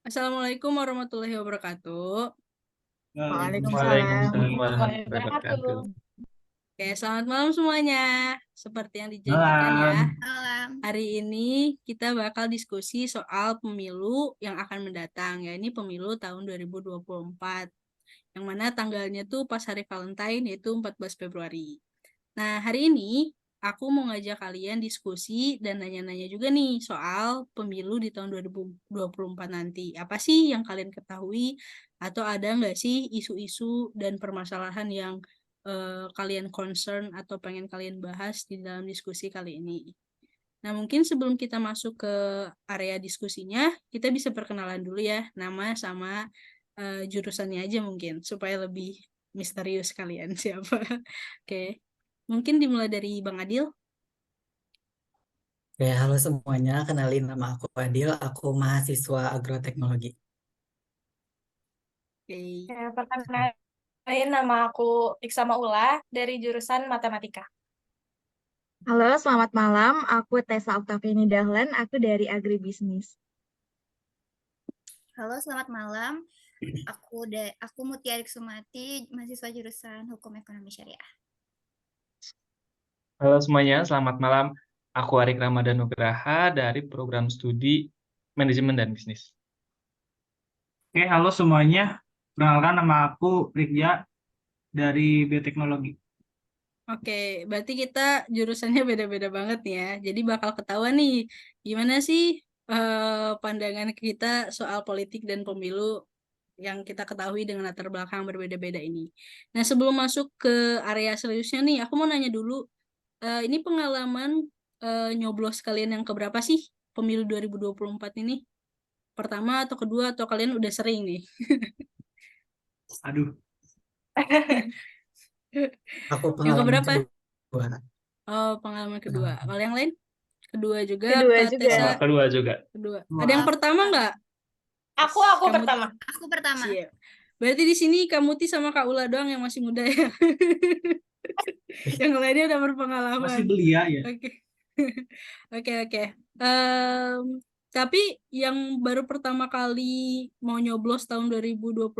Assalamualaikum warahmatullahi wabarakatuh. Waalaikumsalam. Waalaikumsalam Warahmatullahi warahmatullahi wabarakatuh. wabarakatuh. Oke, selamat malam semuanya. Seperti yang dijanjikan ya, Malam. Malam. hari ini kita bakal diskusi soal pemilu yang akan mendatang, ya ini pemilu tahun 2024. Yang mana tanggalnya tuh pas hari Valentine, yaitu 14 Februari. Nah, hari ini aku mau ngajak kalian diskusi dan nanya-nanya juga nih soal pemilu di tahun 2024 nanti. Apa sih yang kalian ketahui? Atau ada nggak sih isu-isu dan permasalahan yang kalian concern atau pengen kalian bahas di dalam diskusi kali ini? Nah, mungkin sebelum kita masuk ke area diskusinya, kita bisa perkenalan dulu ya, nama sama jurusannya aja mungkin, supaya lebih misterius kalian siapa. Oke. Mungkin dimulai dari Bang Adil. Oke, halo semuanya. Kenalin nama aku Adil. Aku mahasiswa agroteknologi. Oke. Ya, perkenalin nama aku Iksa Maula dari jurusan Matematika. Halo, selamat malam. Aku Tessa Oktaviani Dahlan. Aku dari Agribisnis. Halo, selamat malam. Aku Mutia Arik Sumati, mahasiswa jurusan Hukum Ekonomi Syariah. Halo semuanya, selamat malam. Aku Arik Ramadan Nugraha dari program studi Manajemen dan Bisnis. Oke, halo semuanya. Perkenalkan nama aku Ridya dari Bioteknologi. Oke, berarti kita jurusannya beda-beda banget ya. Jadi bakal ketahuan nih, gimana sih pandangan kita soal politik dan pemilu yang kita ketahui dengan latar belakang berbeda-beda ini. Nah, sebelum masuk ke area seriusnya nih, aku mau nanya dulu, ini pengalaman nyoblos kalian yang keberapa sih pemilu 2024 ini? Pertama atau kedua atau kalian udah sering nih? Aduh, Aku Yang pengalaman keberapa? kedua. Oh, pengalaman kedua. Kalau yang lain? Kedua juga, Kedua Kak juga. Tessa? Kedua juga. Kedua. Wah. Ada yang pertama nggak? Aku Kamu pertama. Aku pertama. Siap. Berarti di sini Kak Muti sama Kak Ula doang yang masih muda ya. Yang lainnya udah berpengalaman. masih belia ya. Oke. Oke. Tapi yang baru pertama kali mau nyoblos tahun 2024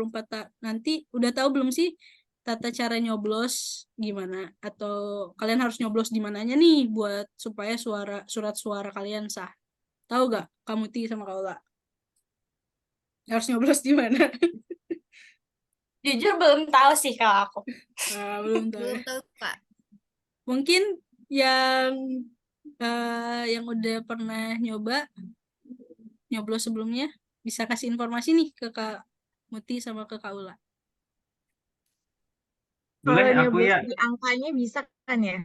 nanti udah tahu belum sih tata cara nyoblos gimana? Atau kalian harus nyoblos di mananya nih buat supaya surat suara kalian sah? Tahu gak Kak Muti sama Kak Ula? Harus nyoblos di mana? Jujur belum tahu sih kalau aku. Belum tahu. Belum tahu, Kak. Mungkin yang yang udah pernah nyoba nyoblos sebelumnya bisa kasih informasi nih ke Kak Muti sama ke Kak Ula. Boleh Kalau aku nyoblos ya. di angkanya bisa kan ya?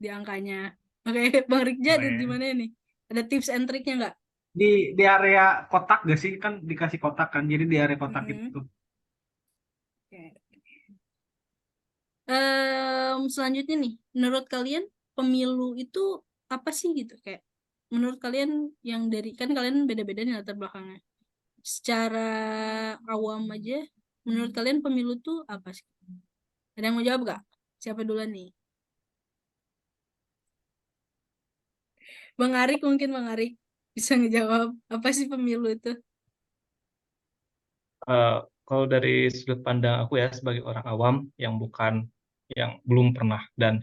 Di angkanya. Oke, Bang Rikja ada di Boleh. mana nih? Ada tips and triknya nggak? Di area kotak gak sih? Kan dikasih kotak kan. Jadi di area kotak Mm-mm. itu. Oke. Selanjutnya nih, menurut kalian pemilu itu apa sih gitu? Kayak menurut kalian yang dari kan kalian beda-beda nih latar belakangnya. Secara awam aja, menurut kalian pemilu itu apa sih? Ada yang mau jawab gak? Siapa duluan nih? Bang Arik mungkin Bang Arik bisa ngejawab apa sih pemilu itu? Eh, Kalau dari sudut pandang aku ya sebagai orang awam yang belum pernah dan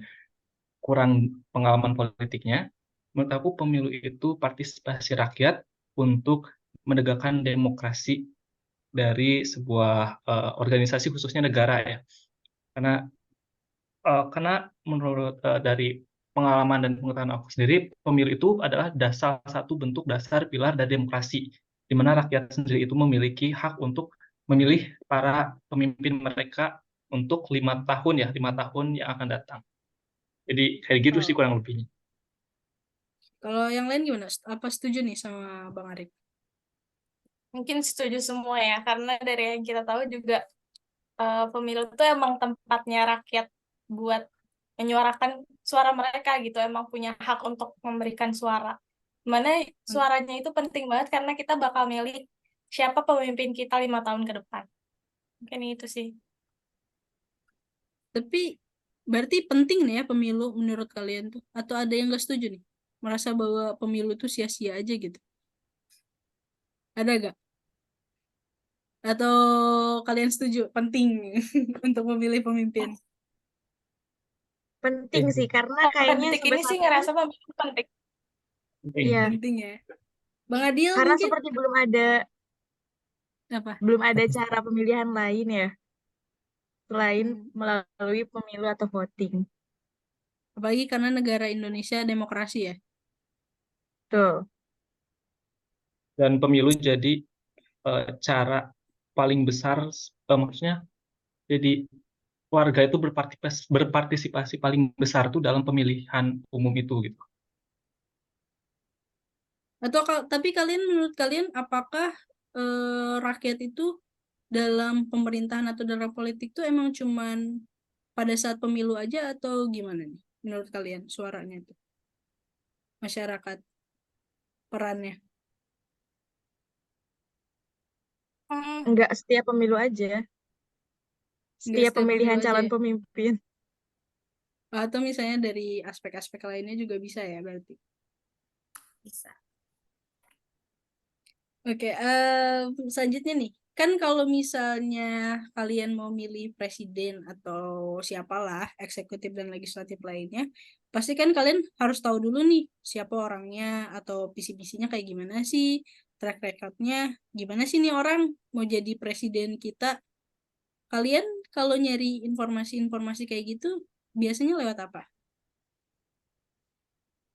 kurang pengalaman politiknya, menurut aku pemilu itu partisipasi rakyat untuk menegakkan demokrasi dari sebuah organisasi khususnya negara ya. Karena karena menurut dari pengalaman dan pengetahuan aku sendiri, pemilu itu adalah salah satu bentuk dasar pilar dari demokrasi, di mana rakyat sendiri itu memiliki hak untuk memilih para pemimpin mereka untuk 5 tahun ya, 5 tahun yang akan datang. Jadi kayak gitu sih Oh. kurang lebihnya. Kalau yang lain gimana? Apa setuju nih sama Bang Arik? Mungkin setuju semua ya, karena dari yang kita tahu juga pemilu itu emang tempatnya rakyat buat menyuarakan suara mereka gitu, emang punya hak untuk memberikan suara. Mana suaranya itu penting banget karena kita bakal milih siapa pemimpin kita 5 tahun ke depan. Mungkin itu sih. Tapi berarti penting nih ya pemilu menurut kalian tuh? Atau ada yang nggak setuju nih? Merasa bahwa pemilu itu sia-sia aja gitu? Ada gak? Atau kalian setuju penting untuk memilih pemimpin? Penting sih, karena Pada kayaknya detik sampai ini sih saat ini, ngerasa pemilu penting. Penting. iya, Penting ya. Bang Adil karena mungkin seperti apa? belum ada cara pemilihan lain ya, selain Hmm. melalui pemilu atau voting. Apalagi karena negara Indonesia demokrasi ya. Tuh, Dan pemilu jadi cara paling besar, maksudnya jadi warga itu berpartisipasi paling besar tuh dalam pemilihan umum itu gitu. Atau tapi menurut kalian apakah rakyat itu dalam pemerintahan atau dalam politik tuh emang cuman pada saat pemilu aja atau gimana nih menurut kalian suaranya itu masyarakat perannya? Hmm, enggak setiap pemilu aja, Nggak setiap setiap pemilu pemilihan aja calon ya? pemimpin. Atau misalnya dari aspek-aspek lainnya juga bisa ya berarti. Bisa. Oke, selanjutnya nih, kan kalau misalnya kalian mau milih presiden atau siapalah, eksekutif dan legislatif lainnya, pasti kan kalian harus tahu dulu nih siapa orangnya atau visi-misinya kayak gimana sih, track recordnya gimana sih nih orang mau jadi presiden kita. Kalian kalau nyari informasi-informasi kayak gitu, biasanya lewat apa?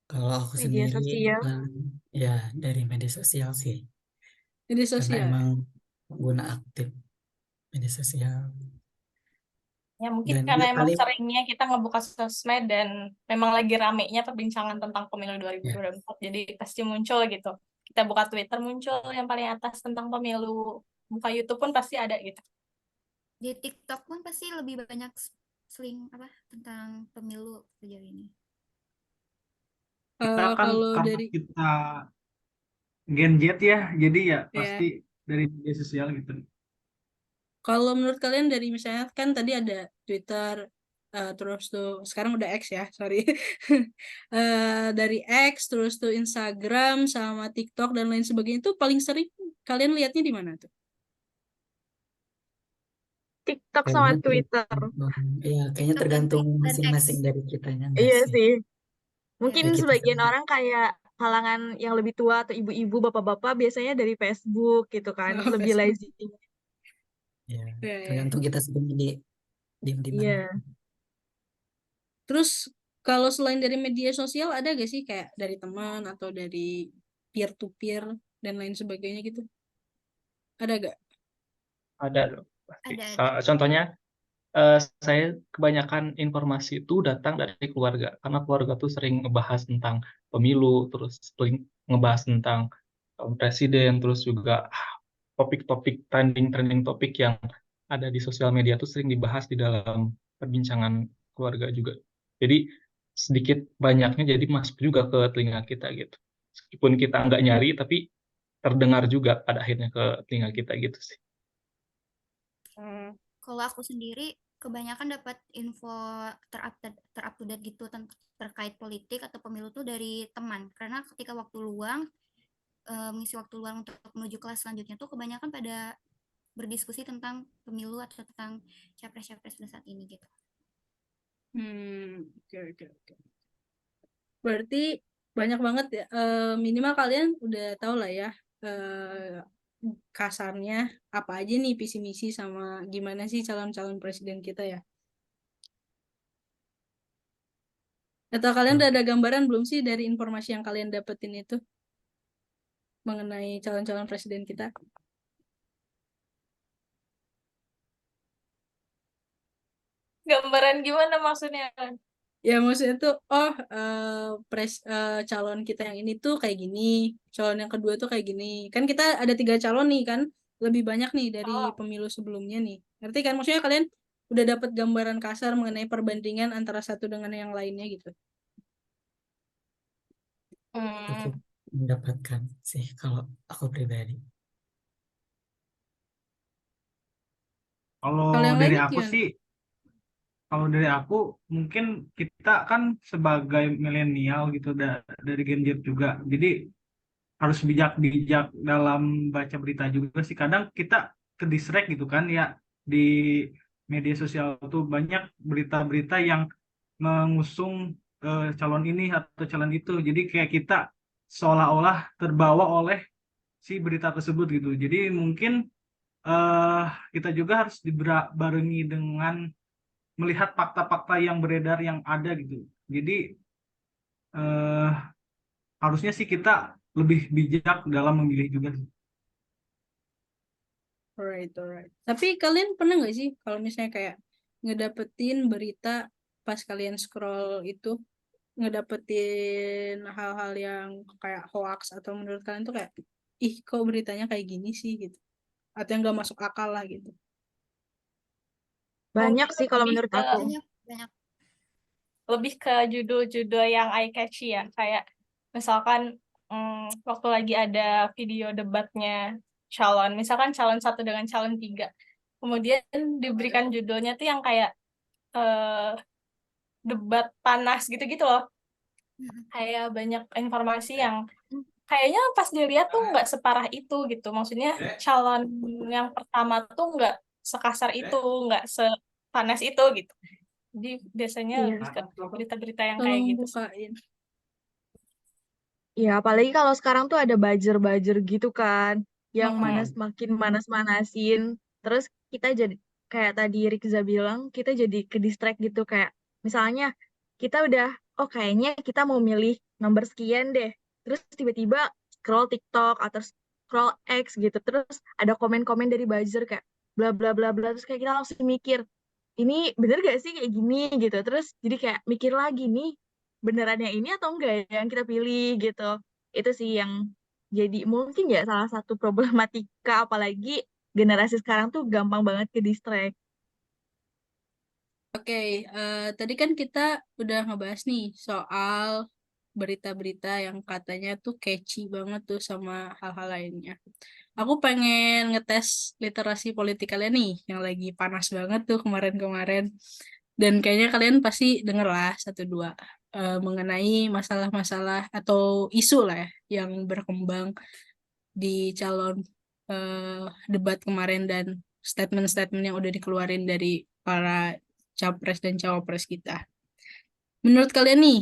Kalau aku Media sendiri sosial. ya dari media sosial sih, Media karena sosial. emang pengguna aktif media sosial. ya mungkin Dan karena ya emang paling seringnya kita ngebuka sosmed dan memang lagi ramenya perbincangan tentang pemilu ya 2024, jadi pasti muncul gitu. Kita buka Twitter muncul yang paling atas tentang pemilu, buka YouTube pun pasti ada gitu. Di TikTok pun pasti lebih banyak seling apa tentang pemilu sejauh ini. Kita kan Kalau karena dari kita Gen Z ya, jadi ya ya pasti dari media sosial gitu. Kalau menurut kalian dari misalnya kan tadi ada Twitter, terus tuh sekarang udah X ya, sorry. Dari X, terus tuh Instagram sama TikTok dan lain sebagainya itu paling sering kalian lihatnya di mana tuh? TikTok sama kayaknya Twitter. kayaknya Tergantung tergantung dan X. masing-masing dari kitanya nggak Iya sih? sih. Ya, Mungkin Kayak kita sebagian sendiri. orang kayak kalangan yang lebih tua atau ibu-ibu, bapak-bapak biasanya dari Facebook gitu kan, Oh, lebih Facebook. lazim. Ya, Ya. tergantung kita sendiri diem di mana. Iya. Terus kalau selain dari media sosial ada gak sih kayak dari teman atau dari peer to peer dan lain sebagainya gitu? Ada gak? Ada loh pasti. Ada. Contohnya saya kebanyakan informasi itu datang dari keluarga karena keluarga tuh sering ngebahas tentang pemilu, terus sering ngebahas tentang presiden, terus juga topik-topik trending topik yang ada di sosial media tuh sering dibahas di dalam perbincangan keluarga juga. Jadi sedikit banyaknya jadi masuk juga ke telinga kita gitu. Meskipun kita nggak nyari tapi terdengar juga pada akhirnya ke telinga kita gitu sih. Kalau aku sendiri kebanyakan dapat info terupdate gitu terkait politik atau pemilu tuh dari teman. Karena ketika waktu luang, mengisi waktu luang untuk menuju kelas selanjutnya tuh kebanyakan pada berdiskusi tentang pemilu atau tentang capres-capres pada saat ini gitu. Oke. Berarti banyak banget ya. Minimal kalian udah tahu lah ya kasarnya apa aja nih visi misi sama gimana sih calon-calon presiden kita ya. Atau kalian udah ada gambaran belum sih dari informasi yang kalian dapetin itu mengenai calon-calon presiden kita? Gambaran gimana maksudnya? Ya maksudnya tuh calon kita yang ini tuh kayak gini, calon yang kedua tuh kayak gini. Kan kita ada 3 calon nih kan, lebih banyak nih dari Oh, pemilu sebelumnya nih. Ngerti kan? Maksudnya kalian udah dapat gambaran kasar mengenai perbandingan antara satu dengan yang lainnya gitu. Cukup hmm. mendapatkan sih kalau aku pribadi. Kalau Kalau yang dari lainnya aku gimana? sih, kalau dari aku mungkin kita kan sebagai milenial gitu dari Gen Z juga. Jadi harus bijak-bijak dalam baca berita juga sih. Kadang kita ke distract gitu kan ya, di media sosial tuh banyak berita-berita yang mengusung calon ini atau calon itu. Jadi kayak kita seolah-olah terbawa oleh si berita tersebut gitu. Jadi mungkin eh kita juga harus dibarengi dengan melihat fakta-fakta yang beredar yang ada gitu. Jadi eh harusnya sih kita lebih bijak dalam memilih juga. Alright. Tapi kalian pernah nggak sih kalau misalnya kayak ngedapetin berita pas kalian scroll itu, ngedapetin hal-hal yang kayak hoax, atau menurut kalian tuh kayak, ih kok beritanya kayak gini sih gitu, atau yang nggak masuk akal lah gitu. Banyak Mungkin sih kalau lebih menurut ke aku. Banyak. lebih ke judul-judul yang eye catchy ya, kayak misalkan waktu lagi ada video debatnya calon, misalkan calon 1 dengan calon 3, kemudian diberikan judulnya tuh yang kayak eh, debat panas gitu-gitu loh, kayak banyak informasi yang kayaknya pas dilihat tuh nggak separah itu gitu, maksudnya calon yang pertama tuh nggak sekasar itu, nggak sepanas itu gitu. Jadi biasanya Iya. lebih ke berita-berita yang kayak Tolong gitu sih. bukain. Ya, apalagi kalau sekarang tuh ada buzzer-buzzer gitu kan, yang Mm-mm. makin manas-manasin. Terus kita jadi, kayak tadi Rikza bilang, kita jadi ke distract gitu. Kayak misalnya kita udah, oh kayaknya kita mau milih nomor sekian deh. Terus tiba-tiba scroll TikTok atau scroll X gitu. Terus ada komen-komen dari buzzer kayak bla bla bla bla. Terus kayak kita langsung mikir, ini bener gak sih kayak gini gitu. Terus jadi kayak mikir lagi nih, beneran yang ini atau enggak ya yang kita pilih gitu. Itu sih yang jadi mungkin ya salah satu problematika, apalagi generasi sekarang tuh gampang banget ke distract. Oke, tadi kan kita udah ngebahas nih soal berita-berita yang katanya tuh catchy banget tuh sama hal-hal lainnya. Aku pengen ngetes literasi politik kalian nih, yang lagi panas banget tuh kemarin-kemarin. Dan kayaknya kalian pasti denger lah satu dua mengenai masalah-masalah atau isu lah ya, yang berkembang di calon debat kemarin, dan statement-statement yang udah dikeluarin dari para capres dan cawapres kita. Menurut kalian nih,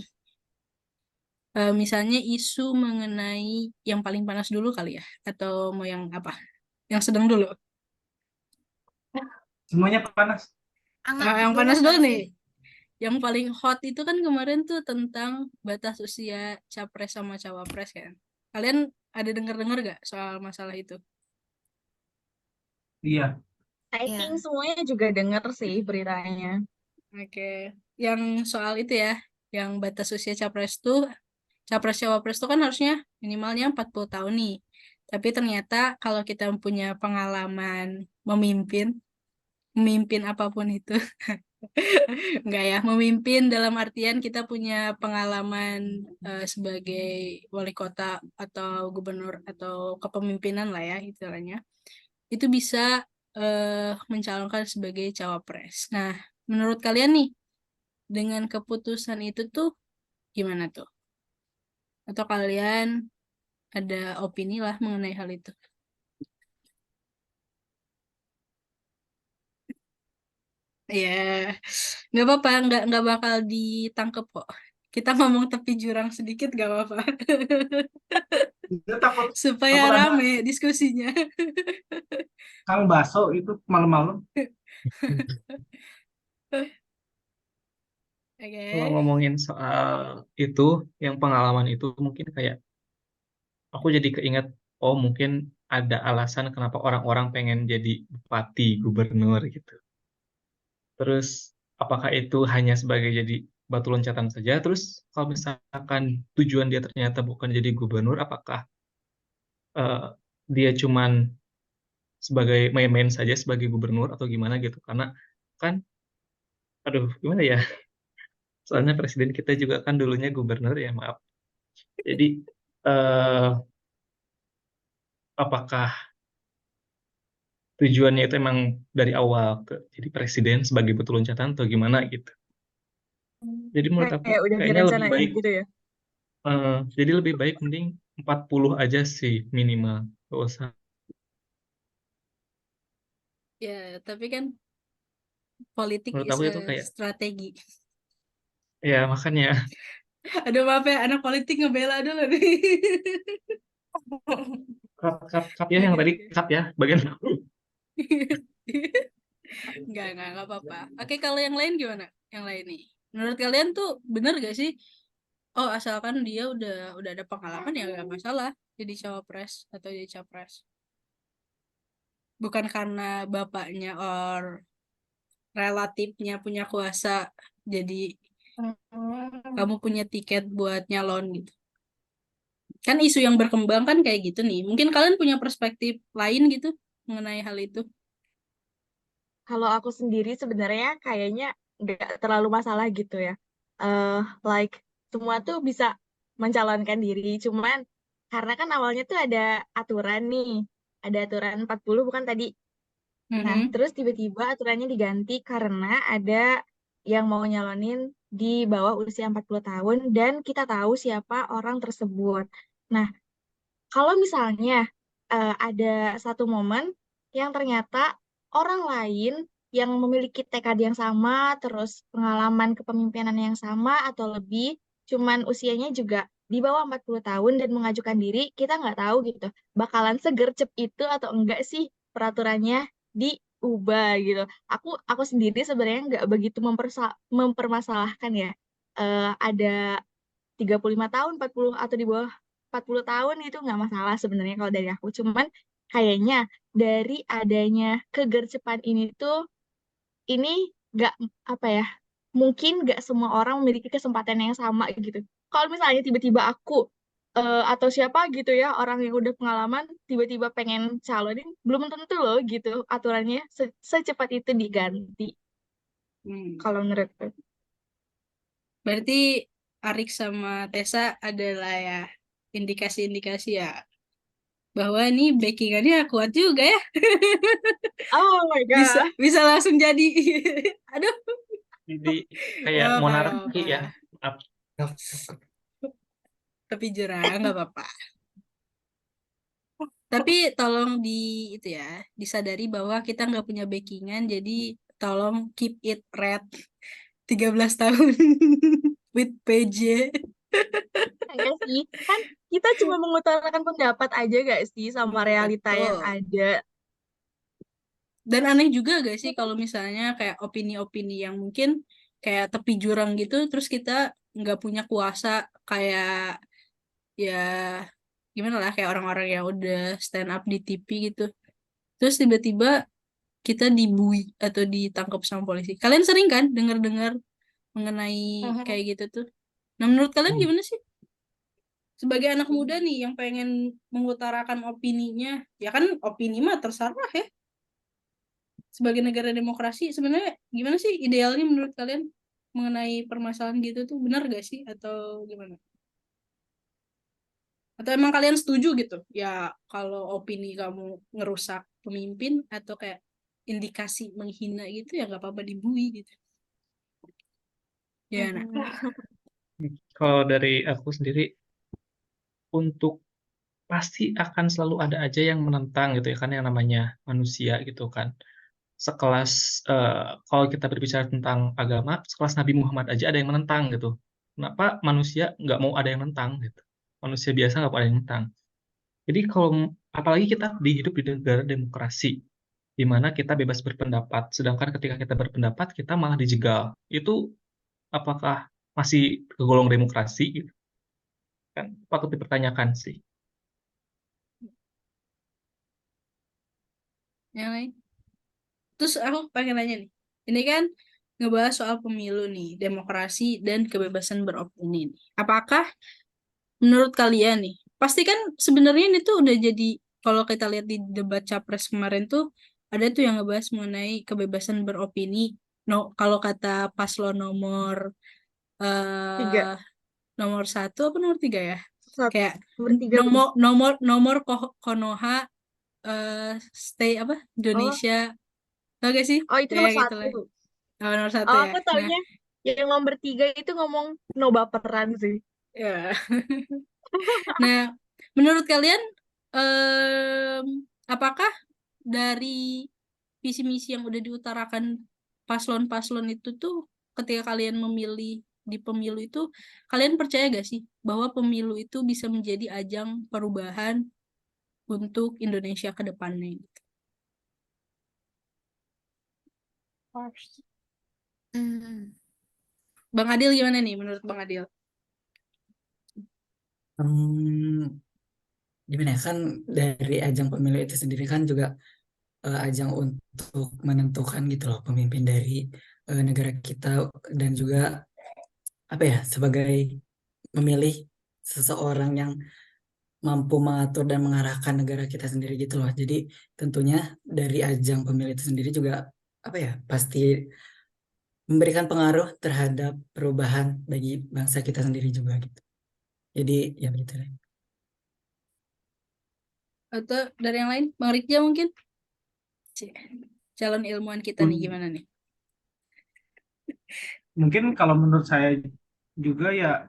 misalnya isu mengenai yang paling panas dulu kali ya, atau mau yang apa? Yang sedang dulu. Semuanya panas. Yang Dulu panas dulu panas nih. sih. Yang paling hot itu kan kemarin tuh tentang batas usia capres sama cawapres kan. Kalian ada dengar-dengar gak soal masalah itu? Iya. I Ya. think semuanya juga denger sih beritanya. Oke, yang soal itu ya, yang batas usia capres cawapres tuh kan harusnya minimalnya 40 tahun nih. Tapi ternyata kalau kita punya pengalaman memimpin, memimpin apapun itu, enggak ya, memimpin dalam artian kita punya pengalaman sebagai wali kota atau gubernur atau kepemimpinan lah ya istilahnya, itu bisa mencalonkan sebagai cawapres. Nah, menurut kalian nih, dengan keputusan itu tuh gimana tuh? Atau kalian ada opini lah mengenai hal itu? Ya, nggak apa-apa, nggak bakal ditangkep kok. Kita ngomong tepi jurang sedikit nggak apa-apa. Dia takut Supaya takut ada rame diskusinya. kang baso itu malam-malam. Kalau Oke. ngomongin soal itu, yang pengalaman itu mungkin kayak aku jadi keinget, oh mungkin ada alasan kenapa orang-orang pengen jadi bupati, gubernur gitu. Terus apakah itu hanya sebagai jadi batu loncatan saja? Terus kalau misalkan tujuan dia ternyata bukan jadi gubernur, apakah eh, dia cuman sebagai main-main saja sebagai gubernur atau gimana gitu? Karena kan, aduh gimana ya? Soalnya presiden kita juga kan dulunya gubernur ya, maaf. Jadi eh, apakah tujuannya itu emang dari awal ke jadi presiden sebagai batu loncatan atau gimana gitu? Jadi menurut aku Kayak udah kayaknya lebih direncanain baik, gitu ya. jadi lebih baik mending 40 aja sih minimal. Gak usah Ya, tapi kan politik Menurut is aku itu a kayak, strategi. ya makanya, Aduh maaf ya, anak politik ngebela dulu nih. cut ya yang Oke, tadi, oke. cut ya, bagian aku. Enggak apa-apa. Oke, kalau yang lain gimana? Yang lain nih. Menurut kalian tuh bener gak sih? Oh, asalkan dia udah ada pengalaman ya nggak masalah jadi cawapres atau jadi capres. Bukan karena bapaknya or relatifnya punya kuasa, jadi kamu punya tiket buat nyalon gitu. Kan isu yang berkembang kan kayak gitu nih. Mungkin kalian punya perspektif lain gitu mengenai hal itu. Kalau aku sendiri sebenarnya kayaknya nggak terlalu masalah gitu ya. eh like semua tuh bisa mencalonkan diri. Cuman karena kan awalnya tuh ada aturan nih. Ada aturan 40 bukan tadi. Nah, Mhm. terus tiba-tiba aturannya diganti karena ada yang mau nyalonin di bawah usia 40 tahun dan kita tahu siapa orang tersebut. Nah, kalau misalnya ada satu momen yang ternyata orang lain yang memiliki tekad yang sama, terus pengalaman kepemimpinan yang sama atau lebih, cuman usianya juga di bawah 40 tahun dan mengajukan diri, kita nggak tahu gitu, bakalan segercep itu atau enggak sih peraturannya diubah gitu. Aku sendiri sebenarnya nggak begitu mempermasalahkan ya. Ada 35 tahun, 40 atau di bawah 40 tahun itu nggak masalah sebenarnya kalau dari aku. Cuman kayaknya dari adanya kegercepan ini tuh, ini nggak apa ya, mungkin nggak semua orang memiliki kesempatan yang sama gitu. Kalau misalnya tiba-tiba aku atau siapa gitu ya, orang yang udah pengalaman, tiba-tiba pengen calonin, belum tentu loh gitu aturannya secepat itu diganti. Hmm. Kalau menurutku. Berarti Arik sama Tessa adalah ya indikasi-indikasi ya bahwa ini backingannya kuat juga ya. Oh my bisa God. bisa langsung jadi. Aduh, Jadi ya kayak apa ya monarki apa. ya. Ap- Tapi jerah nggak apa-apa. Tapi tolong itu ya disadari bahwa kita nggak punya backingan, jadi tolong keep it red 13 tahun with PJ. Enggak sih, kan kita cuma mengutarakan pendapat aja gak sih sama realita yang Betul. ada. Dan aneh juga gak sih kalau misalnya kayak opini-opini yang mungkin kayak tepi jurang gitu, terus kita nggak punya kuasa kayak ya gimana lah kayak orang-orang yang udah stand up di TV gitu. Terus tiba-tiba kita dibui atau ditangkap sama polisi. Kalian sering kan dengar-dengar mengenai kayak gitu tuh? Nah, menurut kalian gimana sih? Sebagai anak muda nih yang pengen mengutarakan opininya, ya kan opini mah terserah ya. Sebagai negara demokrasi sebenarnya gimana sih idealnya menurut kalian mengenai permasalahan gitu tuh benar gak sih atau gimana? Atau emang kalian setuju gitu? Ya kalau opini kamu ngerusak pemimpin atau kayak indikasi menghina gitu ya nggak apa-apa dibully gitu. Ya, nah. Kalau dari aku sendiri, untuk pasti akan selalu ada aja yang menentang gitu ya kan, yang namanya manusia gitu kan. Sekelas kalau kita berbicara tentang agama, sekelas Nabi Muhammad aja ada yang menentang gitu. Kenapa manusia nggak mau ada yang menentang gitu? Manusia biasa nggak mau ada yang menentang. Jadi kalau apalagi kita hidup di negara demokrasi, di mana kita bebas berpendapat, sedangkan ketika kita berpendapat kita malah dijegal. Itu apakah masih tergolong demokrasi gitu? Kan patut dipertanyakan sih. Yang lain. Terus aku pengen nanya nih. Ini kan ngebahas soal pemilu nih, demokrasi dan kebebasan beropini nih. Apakah menurut kalian nih, pasti kan sebenarnya ini tuh udah jadi kalau kita lihat di debat capres kemarin tuh ada tuh yang ngebahas mengenai kebebasan beropini. No, kalau kata paslon nomor Tiga. eh nomor satu apa nomor tiga ya? Satu, Kayak nomor tiga nomor bener. nomor nomor Konoha stay apa Oh, Indonesia, tau gak sih? oh itu Kayak nomor gitu satu. lah. Oh, nomor satu Oh, ya. aku Nah, taunya yang nomor tiga itu ngomong no baperan sih. ya. Nah, menurut kalian apakah dari visi misi yang udah diutarakan paslon-paslon itu tuh ketika kalian memilih di pemilu itu, kalian percaya gak sih bahwa pemilu itu bisa menjadi ajang perubahan untuk Indonesia ke depannya? Hmm. Bang Adil gimana nih menurut Bang Adil? Gimana ya, kan dari ajang pemilu itu sendiri kan juga ajang untuk menentukan gitu loh pemimpin dari negara kita, dan juga apa ya, sebagai memilih seseorang yang mampu mengatur dan mengarahkan negara kita sendiri gitu loh. Jadi tentunya dari ajang pemilu itu sendiri juga apa ya, pasti memberikan pengaruh terhadap perubahan bagi bangsa kita sendiri juga gitu. Jadi ya begitu deh. Atau dari yang lain, Bang Rikja mungkin? Calon ilmuwan kita nih gimana nih? Mungkin kalau menurut saya juga ya,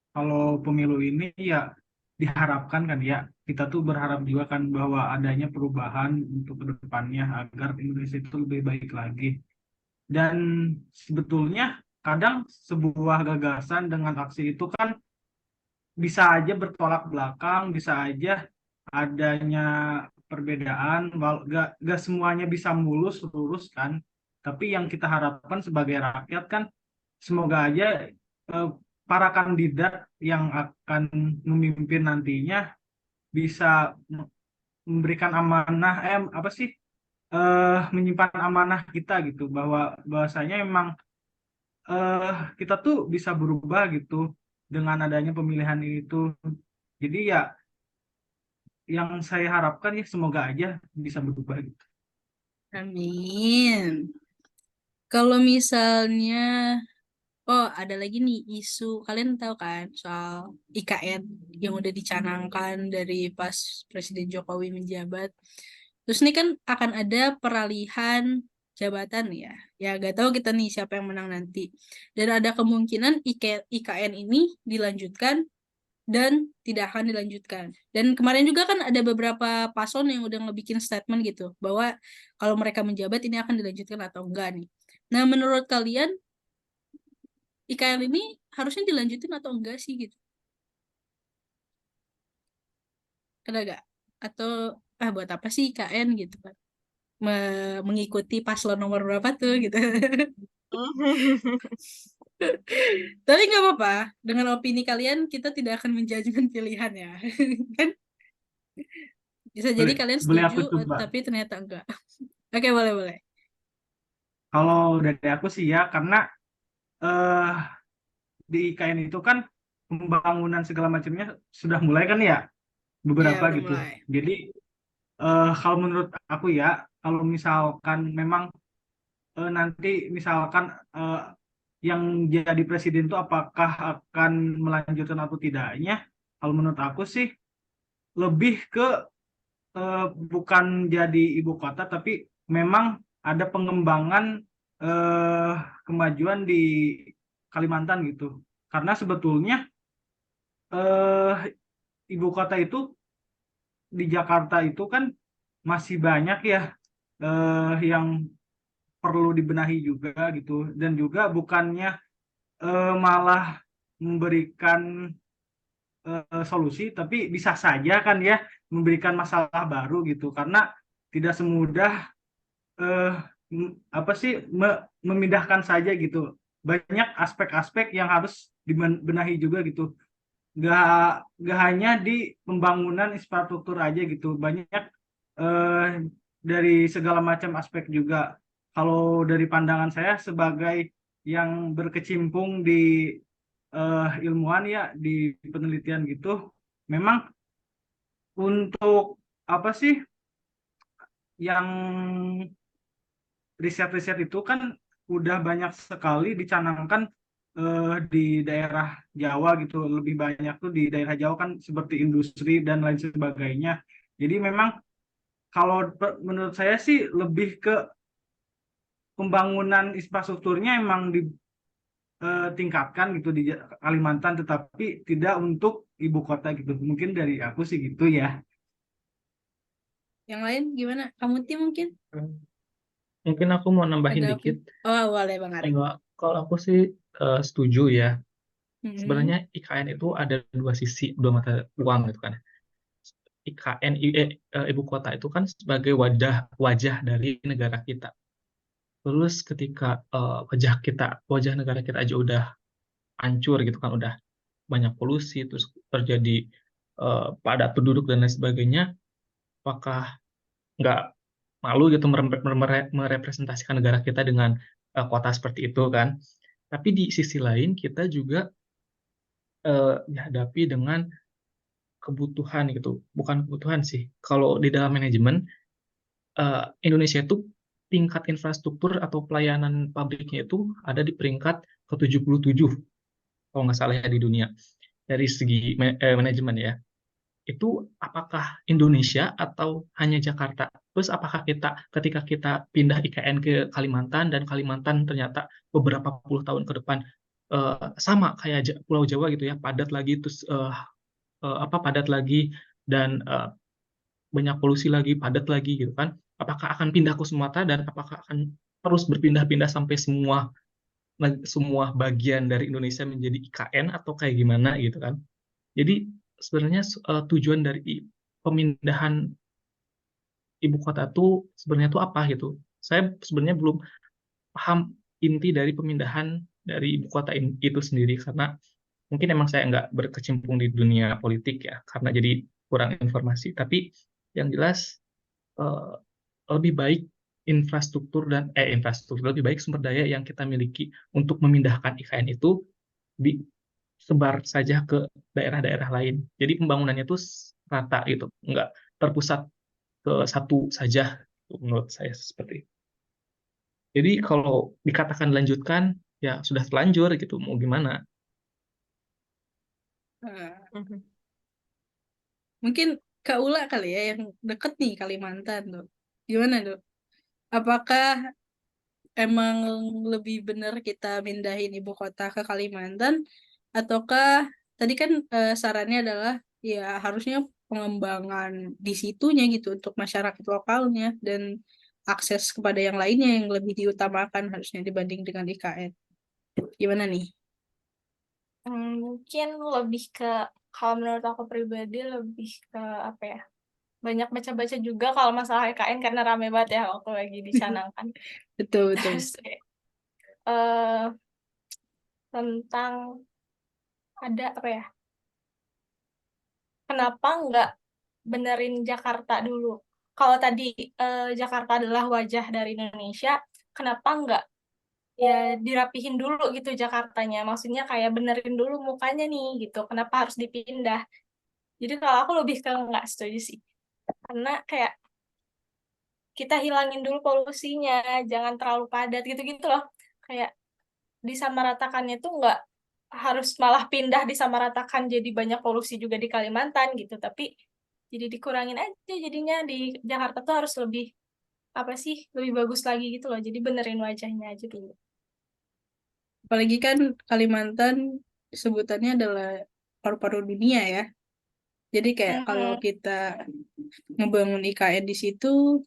kalau pemilu ini ya diharapkan kan ya, kita tuh berharap juga kan bahwa adanya perubahan untuk kedepannya agar Indonesia itu lebih baik lagi. Dan sebetulnya kadang sebuah gagasan dengan aksi itu kan bisa aja bertolak belakang, bisa aja adanya perbedaan, gak semuanya bisa mulus lurus kan. Tapi yang kita harapkan sebagai rakyat kan, semoga aja eh, para kandidat yang akan memimpin nantinya bisa memberikan amanah, apa sih, menyimpan amanah kita gitu, bahwasanya emang kita tuh bisa berubah gitu dengan adanya pemilihan itu. Jadi ya yang saya harapkan ya semoga aja bisa berubah gitu. Amin. Kalau misalnya, oh ada lagi nih isu, kalian tahu kan soal IKN yang udah dicanangkan dari pas Presiden Jokowi menjabat. Terus ini kan akan ada peralihan jabatan ya. Ya gak tahu kita nih siapa yang menang nanti. Dan ada kemungkinan IKN ini dilanjutkan dan tidak akan dilanjutkan. Dan kemarin juga kan ada beberapa paslon yang udah ngebikin statement gitu bahwa kalau mereka menjabat ini akan dilanjutkan atau enggak nih. Nah, menurut kalian IKN ini harusnya dilanjutin atau enggak sih gitu? Ada enggak? Atau buat apa sih IKN gitu kan? Mengikuti paslon nomor berapa tuh gitu. Tapi nggak apa-apa. Dengan opini kalian kita tidak akan menjudgment pilihan ya. Kan bisa jadi Boleh, kalian boleh setuju aku coba. tapi ternyata enggak. Oke, boleh. Kalau dari aku sih ya, karena eh, di IKN itu kan pembangunan segala macamnya sudah mulai kan ya, Ya, beberapa udah gitu. mulai. Jadi kalau menurut aku ya, kalau misalkan memang nanti misalkan yang jadi presiden itu apakah akan melanjutkan atau tidaknya, kalau menurut aku sih lebih ke bukan jadi ibu kota, tapi memang ada pengembangan eh, kemajuan di Kalimantan gitu. Karena sebetulnya eh, ibu kota itu di Jakarta itu kan masih banyak ya yang perlu dibenahi juga gitu, dan juga bukannya malah memberikan solusi, tapi bisa saja kan ya memberikan masalah baru gitu, karena tidak semudah eh, apa sih memindahkan saja gitu. Banyak aspek-aspek yang harus dibenahi juga gitu. Gak hanya di pembangunan infrastruktur aja gitu. Banyak eh, dari segala macam aspek juga. Kalau dari pandangan saya sebagai yang berkecimpung di ilmuwan ya, di penelitian gitu, memang untuk apa sih yang riset-riset itu kan udah banyak sekali dicanangkan di daerah Jawa gitu. Lebih banyak tuh di daerah Jawa kan, seperti industri dan lain sebagainya. Jadi memang kalau menurut saya sih lebih ke pembangunan infrastrukturnya emang ditingkatkan gitu di Kalimantan, tetapi tidak untuk ibu kota gitu. Mungkin dari aku sih gitu ya. Yang lain gimana? Kamu Ti mungkin? Mungkin aku mau nambahin Tanggapi. dikit. Oh, boleh Bang Arif. Kalau aku sih setuju ya. Mm-mm. Sebenarnya IKN itu ada dua sisi, dua mata uang gitu kan. IKN, ibu kota itu kan sebagai wajah dari negara kita. Terus ketika wajah negara kita aja udah hancur gitu kan, udah banyak polusi, terus terjadi padat penduduk dan lain sebagainya, apakah nggak malu gitu merepresentasikan negara kita dengan kota seperti itu kan? Tapi di sisi lain kita juga dihadapi dengan kebutuhan gitu, bukan kebutuhan sih. Kalau di dalam manajemen Indonesia itu tingkat infrastruktur atau pelayanan pabriknya itu ada di peringkat ke-77 kalau nggak salah ya di dunia dari segi manajemen ya. Itu apakah Indonesia atau hanya Jakarta? Terus apakah ketika kita pindah IKN ke Kalimantan dan Kalimantan ternyata beberapa puluh tahun ke depan sama kayak Pulau Jawa gitu ya, padat lagi terus padat lagi dan banyak polusi lagi, padat lagi gitu kan. Apakah akan pindah ke Sumatera dan apakah akan terus berpindah-pindah sampai semua bagian dari Indonesia menjadi IKN atau kayak gimana gitu kan. Jadi sebenarnya tujuan dari pemindahan ibu kota itu sebenarnya itu apa gitu. Saya sebenarnya belum paham inti dari pemindahan dari ibu kota itu sendiri karena mungkin emang saya nggak berkecimpung di dunia politik ya karena jadi kurang informasi. Tapi yang jelas eh, lebih baik infrastruktur lebih baik sumber daya yang kita miliki untuk memindahkan IKN itu disebar saja ke daerah-daerah lain. Jadi pembangunannya itu rata gitu, nggak terpusat ke satu saja menurut saya seperti itu. Jadi kalau dikatakan lanjutkan ya sudah terlanjur gitu mau gimana. Nah, mungkin Kak Ula kali ya yang deket nih Kalimantan tuh. Gimana tuh? Apakah emang lebih benar kita mindahin ibu kota ke Kalimantan ataukah tadi kan sarannya adalah ya harusnya pengembangan di situnya gitu untuk masyarakat lokalnya dan akses kepada yang lainnya yang lebih diutamakan harusnya dibanding dengan IKN. Gimana nih? Mungkin lebih ke, kalau menurut aku pribadi lebih ke apa ya, banyak baca-baca juga kalau masalah IKN karena rame banget ya waktu lagi dicanangkan. Betul, betul. Terus eh, tentang ada apa ya, kenapa nggak benerin Jakarta dulu? Kalau tadi Jakarta adalah wajah dari Indonesia, kenapa nggak ya dirapihin dulu gitu Jakartanya? Maksudnya kayak benerin dulu mukanya nih gitu. Kenapa harus dipindah? Jadi kalau aku lebih ke nggak setuju sih. Karena kayak kita hilangin dulu polusinya, jangan terlalu padat gitu-gitu loh. Kayak disamaratakannya tuh nggak harus malah pindah disamaratakan jadi banyak polusi juga di Kalimantan gitu. Tapi jadi dikurangin aja jadinya di Jakarta tuh harus lebih apa sih, lebih bagus lagi gitu loh. Jadi benerin wajahnya aja dulu. Apalagi kan Kalimantan sebutannya adalah paru-paru dunia ya. Jadi kayak kalau Mm-mm. kita ngebangun IKN di situ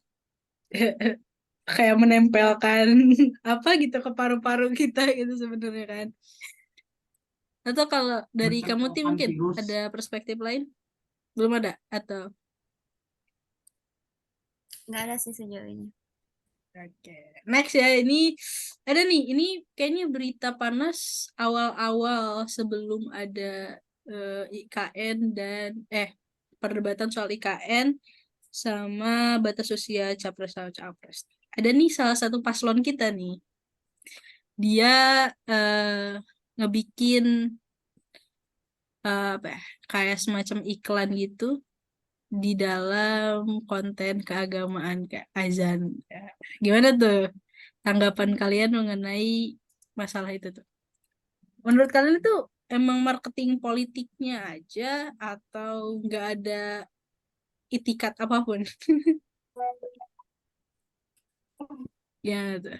kayak menempelkan apa gitu ke paru-paru kita gitu sebenarnya kan. Atau kalau dari kamu Tim Menempelkan mungkin virus. ada perspektif lain? Belum ada atau Nggak ada sih sejauh ini. Oke. Next ya, ini ada nih, ini kayaknya berita panas awal-awal sebelum ada IKN dan perdebatan soal IKN sama batas usia capres sama cawapres. Ada nih salah satu paslon kita nih. Dia ngebikin apa ya, kayak semacam iklan gitu di dalam konten keagamaan kayak azan. Ya. Gimana tuh tanggapan kalian mengenai masalah itu tuh? Menurut kalian itu emang marketing politiknya aja atau nggak ada itikat apapun? Ya tuh.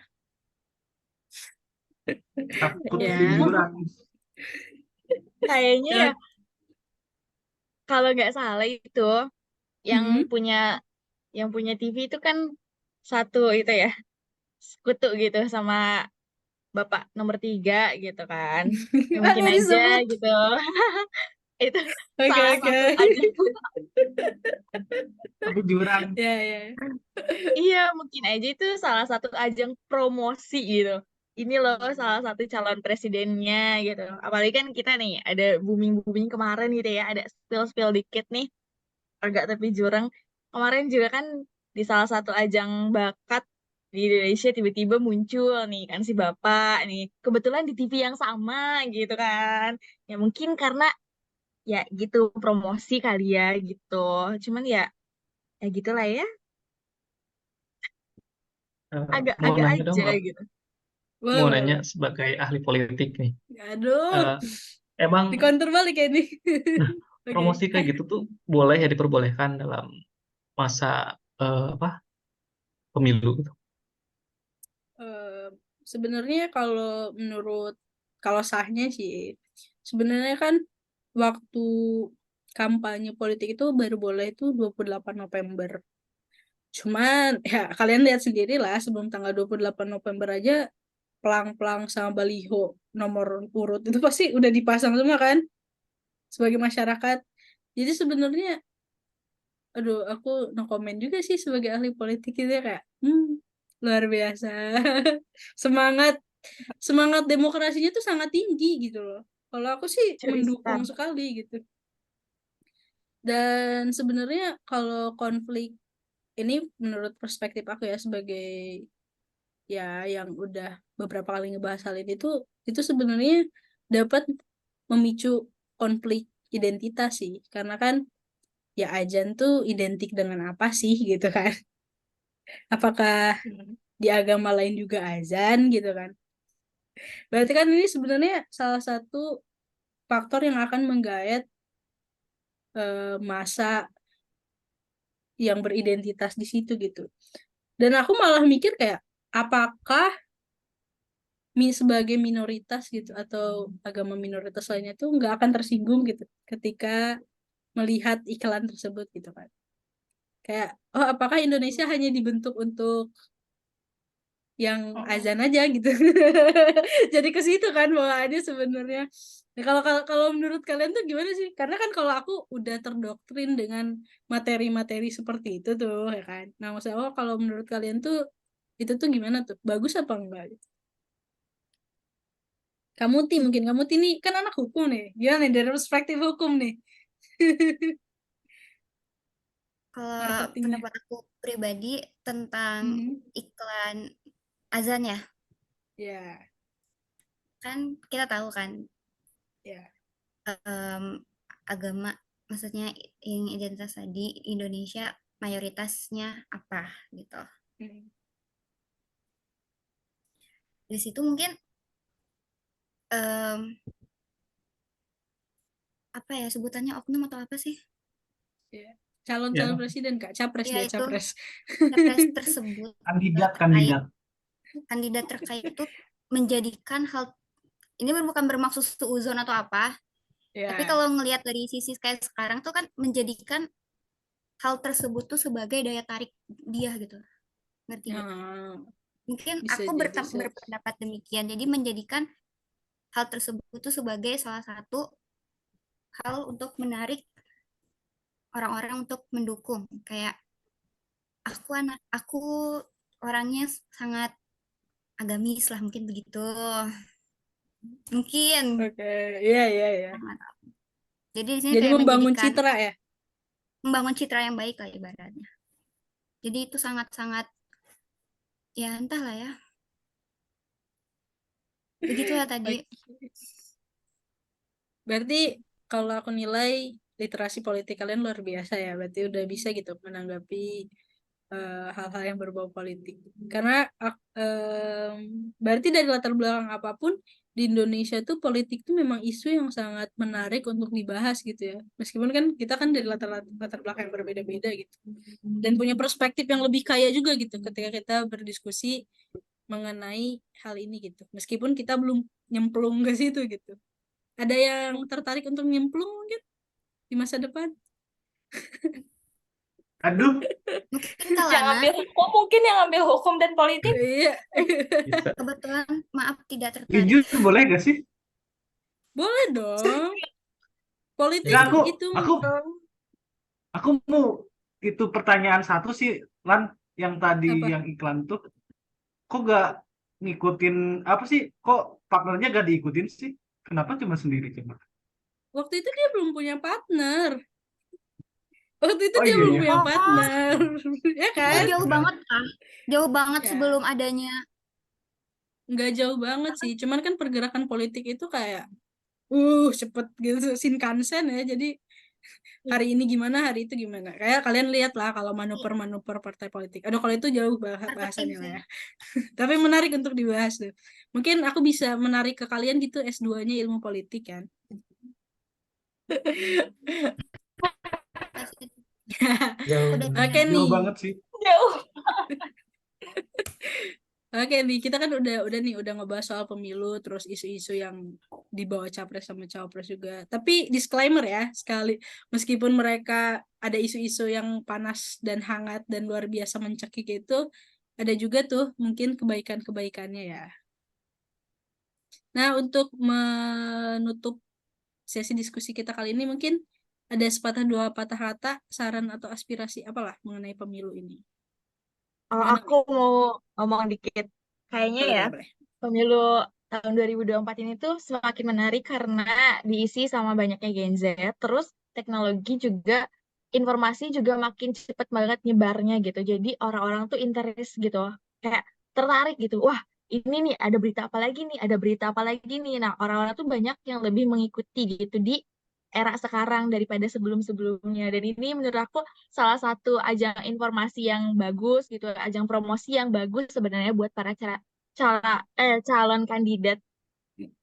Takut Ya. liburan. Kayaknya ya kalau nggak salah itu yang Hmm. punya TV itu kan satu itu ya. sekutu gitu sama bapak nomor 3 gitu kan. Ya Ah, mungkin nggak aja disebut. gitu. Itu Oke, salah oke. satu aja. Tapi jurang. Ya, ya. Iya, mungkin aja itu salah satu ajang promosi gitu. Ini loh salah satu calon presidennya gitu. Apalagi kan kita nih ada booming-booming kemarin gitu ya, ada spill-spill dikit nih, agak tapi jurang. Kemarin juga kan di salah satu ajang bakat di Indonesia tiba-tiba muncul nih kan si Bapak nih. Kebetulan di TV yang sama gitu kan. Ya mungkin karena ya gitu promosi kali ya gitu. Cuman ya gitulah ya, Mau agak-agak nanya dong, aja gitu. mau Boleh, nanya boleh. sebagai ahli politik nih. Aduh, Eh, emang dikonter balik ya ini. Oke. promosi kayak gitu tuh boleh ya diperbolehkan dalam masa apa pemilu gitu? Eh, sebenarnya kalau sahnya sih, sebenarnya kan waktu kampanye politik itu baru boleh itu 28 November. Cuman ya kalian lihat sendiri lah sebelum tanggal 28 November aja pelang-pelang sama baliho nomor urut itu pasti udah dipasang semua kan sebagai masyarakat. Jadi sebenarnya aduh aku no comment juga sih sebagai ahli politik itu ya kayak luar biasa. Semangat semangat demokrasinya tuh sangat tinggi gitu loh. Kalau aku sih mendukung Seriusan. sekali gitu. Dan sebenarnya kalau konflik ini menurut perspektif aku ya sebagai ya yang udah beberapa kali ngebahas hal ini tuh itu sebenarnya dapat memicu konflik identitas sih karena kan ya azan tuh identik dengan apa sih gitu kan. Apakah di agama lain juga azan gitu kan. Berarti kan ini sebenarnya salah satu faktor yang akan menggayat masa yang beridentitas di situ gitu. Dan aku malah mikir kayak apakah sebagai minoritas gitu atau agama minoritas lainnya tuh nggak akan tersinggung gitu ketika melihat iklan tersebut gitu kan. Kayak oh apakah Indonesia hanya dibentuk untuk yang azan aja gitu. Jadi ke situ kan bawaannya sebenarnya. Nah, kalau menurut kalian tuh gimana sih? Karena kan kalau aku udah terdoktrin dengan materi-materi seperti itu tuh ya kan. Nah, maksudnya oh kalau menurut kalian tuh itu tuh gimana tuh? Bagus apa enggak gitu? Mungkin kamu nih kan anak hukum nih. Gimana nih dari perspektif hukum nih? Kalau Marketingnya. pendapat aku pribadi tentang Mhm. iklan azan ya, Ya, kan kita tahu kan ya. em, agama, maksudnya yang identitas tadi Indonesia mayoritasnya apa gitu. Mhm. Di situ mungkin em, apa ya sebutannya oknum atau apa sih? Ya. Calon-calon Ya, presiden Kak, capres Ya dia itu capres. capres tersebut terkait kandidat. kandidat terkait itu menjadikan hal ini bukan bermaksud suuzon atau apa, tapi Ya. kalau ngelihat dari sisi kayak sekarang tuh kan menjadikan hal tersebut tuh sebagai daya tarik dia gitu, ngerti gak? Ah, Mungkin bisa aku jadi sih. berpendapat demikian, jadi menjadikan hal tersebut tuh sebagai salah satu hal untuk menarik orang-orang untuk mendukung. Kayak aku orangnya sangat agamis lah mungkin begitu. Mungkin. Oke, iya iya iya. Jadi di sini Jadi kayak membangun menjadikan citra ya. membangun citra yang baik lah ibaratnya. Jadi itu sangat-sangat ya entahlah ya. Begitulah tadi. Oke. Berarti kalau aku nilai literasi politik kalian luar biasa ya. Berarti udah bisa gitu menanggapi hal-hal yang berbau politik. Karena berarti dari latar belakang apapun di Indonesia tuh politik tuh memang isu yang sangat menarik untuk dibahas gitu ya. Meskipun kan kita kan dari latar belakang yang berbeda-beda gitu. Dan punya perspektif yang lebih kaya juga gitu ketika kita berdiskusi mengenai hal ini gitu. Meskipun kita belum nyemplung ke situ gitu. Ada yang tertarik untuk nyemplung mungkin di masa depan? Aduh, Mungkin Yang Kalana, ambil hukum, mungkin yang ambil hukum dan politik. Iya. Bisa. kebetulan maaf tidak tertarik. jujur boleh gak sih? Boleh dong. Politik Nggak, itu aku mau itu pertanyaan satu sih, Lan, yang tadi apa? yang iklan tuh, kok gak ngikutin apa sih? Kok partnernya gak diikutin sih? Kenapa cuma sendiri coba? Waktu itu dia belum punya partner. Waktu itu Oh dia iya belum ya. punya Oh, partner. Ya itu kan? jauh banget ah. Jauh banget Ya, sebelum adanya. nggak jauh banget sih. Cuman kan pergerakan politik itu kayak cepet gitu, Shinkansen ya. Jadi hari ini gimana, hari itu gimana. Kayak kalian lihat lah kalau manuver-manuver partai politik. Aduh, kalau itu jauh Marketing bahasannya lah sih. ya. Tapi menarik untuk dibahas tuh. Mungkin aku bisa menarik ke kalian gitu S2-nya ilmu politik kan. Jauh Udah banget. Oke Jauh nih. banget sih. Jauh. Oke nih, kita kan udah nih udah ngebahas soal pemilu, terus isu-isu yang dibawa capres sama cawapres juga. Tapi disclaimer ya, sekali meskipun mereka ada isu-isu yang panas dan hangat dan luar biasa mencekik itu, ada juga tuh mungkin kebaikan-kebaikannya ya. Nah, untuk menutup sesi diskusi kita kali ini mungkin ada sepatah dua patah kata, saran atau aspirasi apalah mengenai pemilu ini. Gimana? Aku mau ngomong dikit. Kayaknya Boleh, ya, boleh, boleh. pemilu tahun 2024 ini tuh semakin menarik karena diisi sama banyaknya Gen Z. Terus teknologi juga, informasi juga makin cepet banget nyebarnya gitu. Jadi orang-orang tuh interest gitu. Kayak tertarik gitu. Wah, ini nih ada berita apa lagi nih, ada berita apa lagi nih. Nah, orang-orang tuh banyak yang lebih mengikuti gitu di era sekarang daripada sebelum-sebelumnya. Dan ini menurut aku salah satu ajang informasi yang bagus gitu, ajang promosi yang bagus sebenarnya buat para calon kandidat,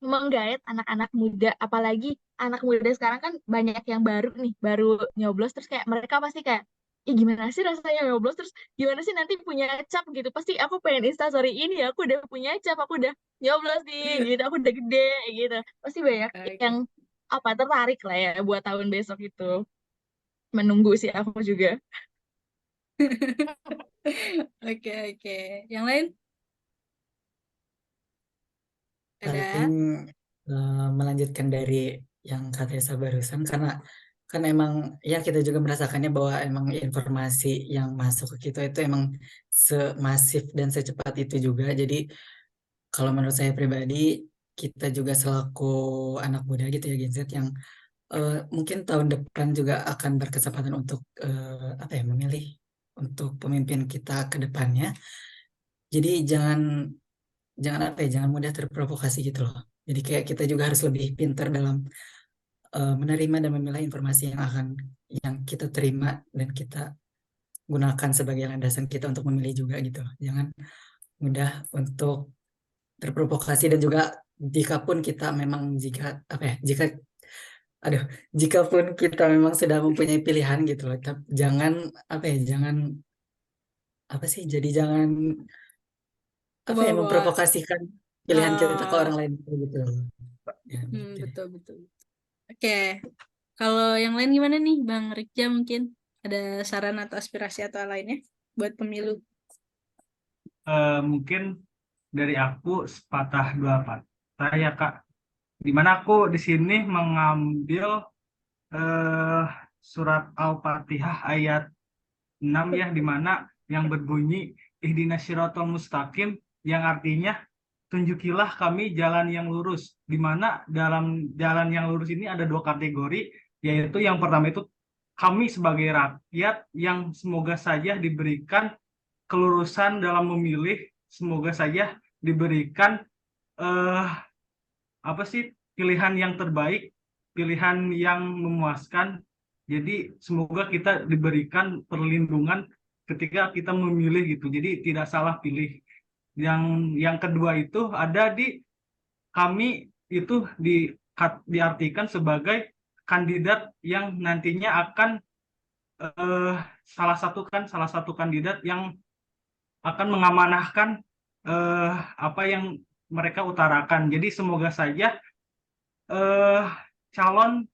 menggait anak-anak muda, apalagi anak muda sekarang kan banyak yang baru nih, baru nyoblos, terus kayak mereka pasti kayak, ih gimana sih rasanya nyoblos, terus gimana sih nanti punya cap gitu, pasti aku pengen instastory ini, aku udah punya cap, aku udah nyoblos nih, gitu, aku udah gede, gitu. Pasti banyak yang Oke. tertarik lah ya buat tahun besok itu. Menunggu sih aku juga. Oke, oke. Yang lain Paling ada? melanjutkan dari yang kata Esa barusan, karena kan emang ya kita juga merasakannya bahwa emang informasi yang masuk ke kita itu emang semasif dan secepat itu juga. Jadi kalau menurut saya pribadi, kita juga selaku anak muda gitu ya Gen Z yang mungkin tahun depan juga akan berkesempatan untuk apa ya, memilih untuk pemimpin kita ke depannya. Jadi jangan apa ya, jangan mudah terprovokasi gitu loh. Jadi kayak kita juga harus lebih pintar dalam menerima dan memilah informasi yang kita terima dan kita gunakan sebagai landasan kita untuk memilih juga gitu. Jangan mudah untuk terprovokasi, dan juga jika apa ya, aduh jika pun kita memang sudah mempunyai pilihan gitu loh, jangan apa ya, apa sih, jadi jangan Ke apa ya, bawah-bawah. memprovokasikan pilihan kita ke orang Ah, lain gitu loh. Ya, gitu. betul, betul. Oke. Kalau yang lain gimana nih, Bang Rikja mungkin? Ada saran atau aspirasi atau lainnya buat pemilu? Mungkin dari aku sepatah dua patah ya Kak. Dimana aku di sini mengambil eh, surat Al-Fatihah ayat 6 ya, dimana yang berbunyi ihdinas siratal mustaqim, yang artinya tunjukilah kami jalan yang lurus. Di mana dalam jalan yang lurus ini ada dua kategori, yaitu yang pertama itu kami sebagai rakyat yang semoga saja diberikan kelurusan dalam memilih, semoga saja diberikan eh, apa sih, pilihan yang terbaik, pilihan yang memuaskan. Jadi semoga kita diberikan perlindungan ketika kita memilih gitu. Jadi tidak salah pilih. Yang kedua itu ada di kami itu diartikan sebagai kandidat yang nantinya akan eh, salah satu kandidat yang akan mengamanahkan eh, apa yang mereka utarakan. Jadi semoga saja eh, calon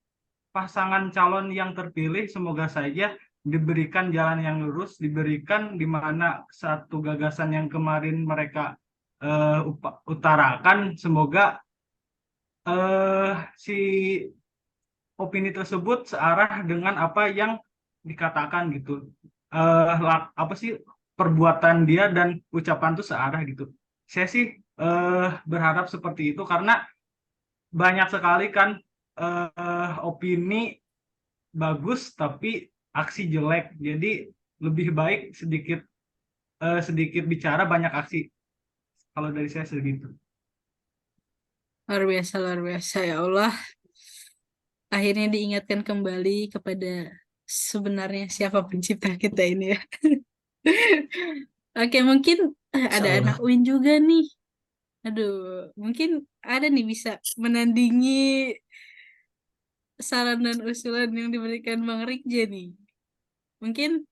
pasangan calon yang terpilih semoga saja diberikan jalan yang lurus, diberikan di mana satu gagasan yang kemarin mereka utarakan, semoga si opini tersebut searah dengan apa yang dikatakan gitu. Apa sih perbuatan dia dan ucapan tuh searah gitu. Saya sih berharap seperti itu karena banyak sekali kan opini bagus tapi aksi jelek. Jadi lebih baik sedikit bicara banyak aksi. Kalau dari saya segitu. Luar biasa ya Allah. Akhirnya diingatkan kembali kepada sebenarnya siapa pencipta kita ini ya. Oke, mungkin Insya ada anak Allah. UIN juga nih. Aduh, mungkin ada nih bisa menandingi saran dan usulan yang diberikan Bang Rikja nih. Mungkin